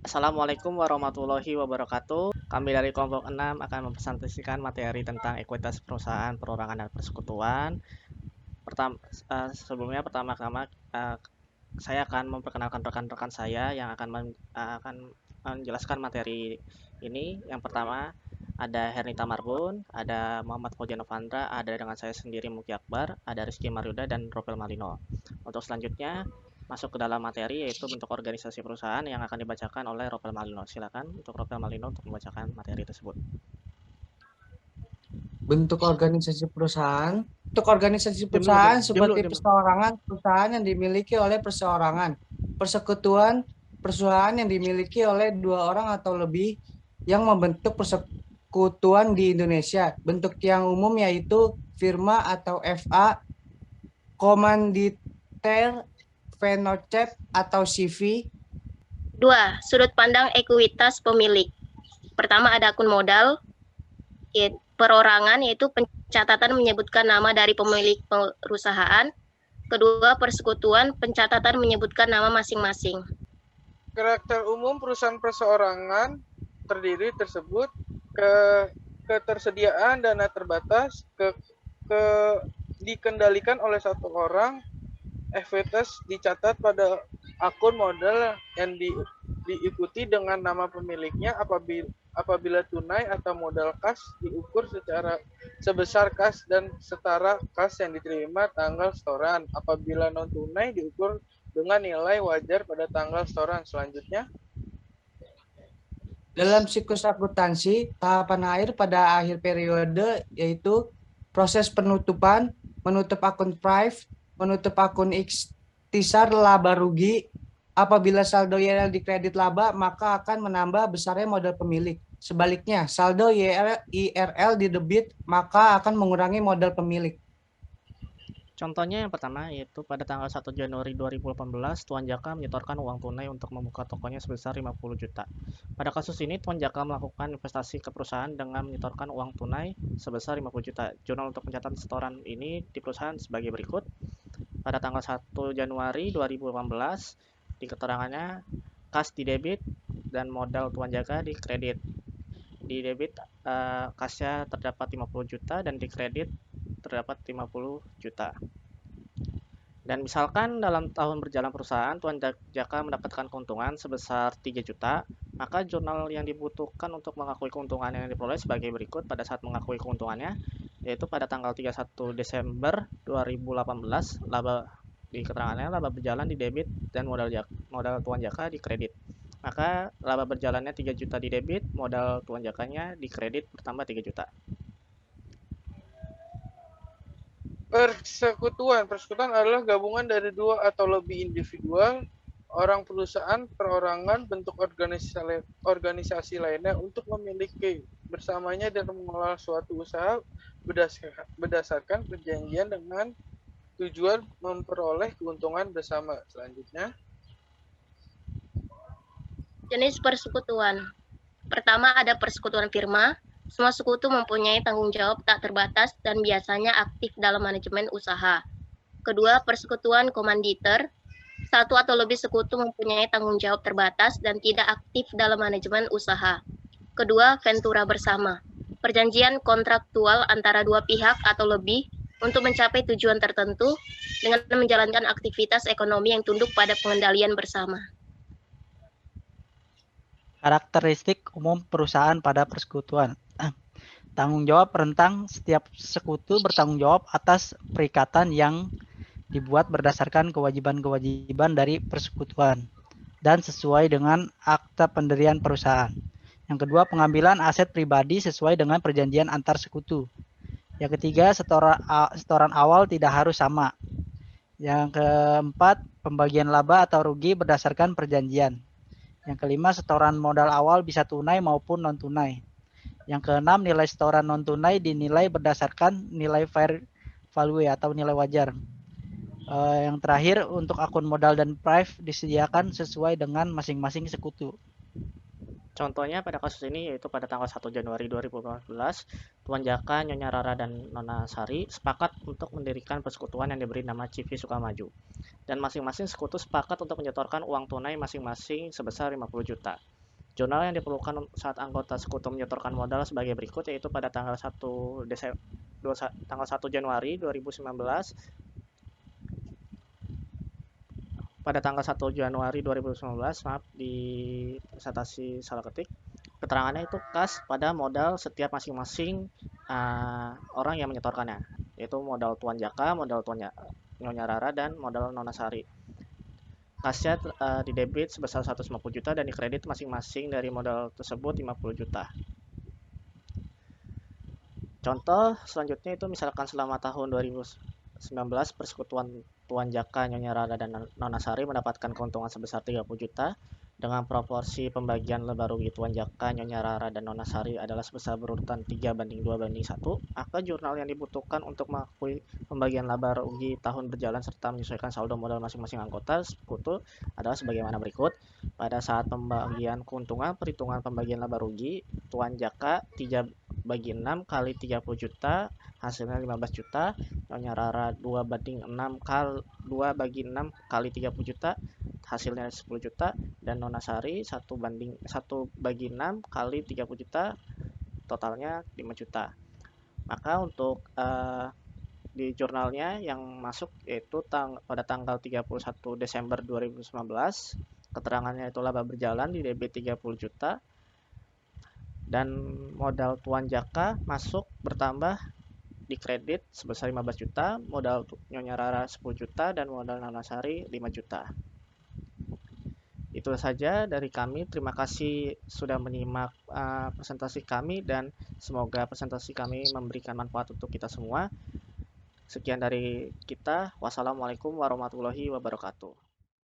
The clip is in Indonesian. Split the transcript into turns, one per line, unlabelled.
Assalamualaikum warahmatullahi wabarakatuh. Kami dari kelompok 6 akan mempresentasikan materi tentang ekuitas perusahaan, perorangan, dan persekutuan. Pertama-tama saya akan memperkenalkan rekan-rekan saya yang akan menjelaskan materi ini. Yang pertama ada Hernita Marbun, ada Muhammad Fauzan Novandra, ada dengan saya sendiri Muki Akbar, ada Rizky Maryuda dan Ropel Malino. Untuk selanjutnya masuk ke dalam materi yaitu bentuk organisasi perusahaan yang akan dibacakan oleh Ropel Malino. Silakan untuk Ropel Malino untuk membacakan materi tersebut.
Bentuk organisasi perusahaan. Bentuk organisasi
Diam dulu,
perusahaan
diam dulu,
seperti
diam dulu.
perseorangan perusahaan yang dimiliki oleh perseorangan. Persekutuan perusahaan yang dimiliki oleh dua orang atau lebih yang membentuk persekutuan di Indonesia. Bentuk yang umum yaitu firma atau FA, komanditer, venocep atau CV.
2. Sudut pandang ekuitas pemilik. Pertama ada akun modal, perorangan yaitu pencatatan menyebutkan nama dari pemilik perusahaan. Kedua, persekutuan, pencatatan menyebutkan nama masing-masing.
Karakter umum perusahaan perseorangan terdiri tersebut ketersediaan dana terbatas, dikendalikan oleh satu orang, ekuitas dicatat pada akun modal yang diikuti dengan nama pemiliknya. Apabila tunai atau modal kas diukur sebesar kas dan setara kas yang diterima tanggal setoran. Apabila non tunai diukur dengan nilai wajar pada tanggal setoran selanjutnya.
Dalam siklus akuntansi, tahapan akhir pada akhir periode yaitu proses penutupan, menutup akun prive, menutup akun ikhtisar laba rugi. Apabila saldo YRL di kredit laba, maka akan menambah besarnya modal pemilik. Sebaliknya, saldo IRL di debit, maka akan mengurangi modal pemilik.
Contohnya yang pertama yaitu pada tanggal 1 Januari 2018 Tuan Jaka menyetorkan uang tunai untuk membuka tokonya sebesar 50 juta. Pada kasus ini Tuan Jaka melakukan investasi ke perusahaan dengan menyetorkan uang tunai sebesar 50 juta. Jurnal untuk pencatatan setoran ini di perusahaan sebagai berikut. Pada tanggal 1 Januari 2018 di keterangannya kas di debit dan modal Tuan Jaka di kredit. Di debit kasnya terdapat 50 juta dan di kredit terdapat 50 juta. Dan misalkan dalam tahun berjalan perusahaan Tuan Jaka mendapatkan keuntungan sebesar 3 juta, maka jurnal yang dibutuhkan untuk mengakui keuntungan yang diperoleh sebagai berikut pada saat mengakui keuntungannya, yaitu pada tanggal 31 Desember 2018, laba di keterangannya laba berjalan di debit dan modal Tuan Jaka di kredit. Maka laba berjalannya 3 juta di debit, modal Tuan Jakanya di kredit bertambah 3 juta.
Persekutuan adalah gabungan dari dua atau lebih individual, orang perusahaan, perorangan, bentuk organisasi lainnya untuk memiliki bersamanya dan mengelola suatu usaha berdasarkan perjanjian dengan tujuan memperoleh keuntungan bersama. Selanjutnya,
Jenis persekutuan. Pertama ada persekutuan firma. Semua sekutu mempunyai tanggung jawab tak terbatas dan biasanya aktif dalam manajemen usaha. Kedua, persekutuan komanditer. Satu atau lebih sekutu mempunyai tanggung jawab terbatas dan tidak aktif dalam manajemen usaha. Kedua, ventura bersama. Perjanjian kontraktual antara dua pihak atau lebih untuk mencapai tujuan tertentu dengan menjalankan aktivitas ekonomi yang tunduk pada pengendalian bersama.
Karakteristik umum perusahaan pada persekutuan. Tanggung jawab rentang, setiap sekutu bertanggung jawab atas perikatan yang dibuat berdasarkan kewajiban-kewajiban dari persekutuan dan sesuai dengan akta pendirian perusahaan. Yang kedua, pengambilan aset pribadi sesuai dengan perjanjian antar sekutu. Yang ketiga, setoran awal tidak harus sama. Yang keempat, pembagian laba atau rugi berdasarkan perjanjian. Yang kelima, setoran modal awal bisa tunai maupun non-tunai. Yang keenam, nilai setoran non-tunai dinilai berdasarkan nilai fair value atau nilai wajar. Yang terakhir, untuk akun modal dan prive disediakan sesuai dengan masing-masing sekutu.
Contohnya pada kasus ini yaitu pada tanggal 1 Januari 2018, Tuan Jaka, Nyonya Rara, dan Nona Sari sepakat untuk mendirikan persekutuan yang diberi nama CV Sukamaju. Dan masing-masing sekutu sepakat untuk menyetorkan uang tunai masing-masing sebesar 50 juta. Jurnal yang diperlukan saat anggota sekutu menyetorkan modal sebagai berikut, yaitu pada tanggal 1 Januari 2019. Pada tanggal 1 Januari 2019, maaf di presentasi salah ketik. Keterangannya itu kas pada modal setiap masing-masing orang yang menyetorkannya, yaitu modal Tuan Jaka, modal Nyonya Rara, dan modal Nona Sari. Kasnya di debit sebesar 150 juta dan dikredit masing-masing dari modal tersebut 50 juta. Contoh selanjutnya itu misalkan selama tahun 2019 persekutuan Tuan Jaka, Nyonya Rara, dan Nona Sari mendapatkan keuntungan sebesar 30 juta. Dengan proporsi pembagian laba rugi Tuan Jaka, Nyonya Rara, dan Nona Sari adalah sebesar berurutan 3:2:1, maka jurnal yang dibutuhkan untuk mengakui pembagian laba rugi tahun berjalan serta menyesuaikan saldo modal masing-masing anggota sekutu adalah sebagaimana berikut. Pada saat pembagian keuntungan, perhitungan pembagian laba rugi Tuan Jaka 3/6 kali 30 juta, hasilnya 15 juta. Nyonya Rara 2/6 kali 30 juta, hasilnya 10 juta. Dan Nona Sari 1/6 kali 30 juta, totalnya 5 juta. Maka untuk di jurnalnya yang masuk yaitu pada tanggal 31 Desember 2019, keterangannya itu laba berjalan di debit 30 juta dan modal Tuan Jaka masuk bertambah di kredit sebesar 15 juta, modal Nyonya Rara 10 juta, dan modal Nona Sari 5 juta. Itu saja dari kami. Terima kasih sudah menyimak presentasi kami dan semoga presentasi kami memberikan manfaat untuk kita semua. Sekian dari kita. Wassalamualaikum warahmatullahi wabarakatuh.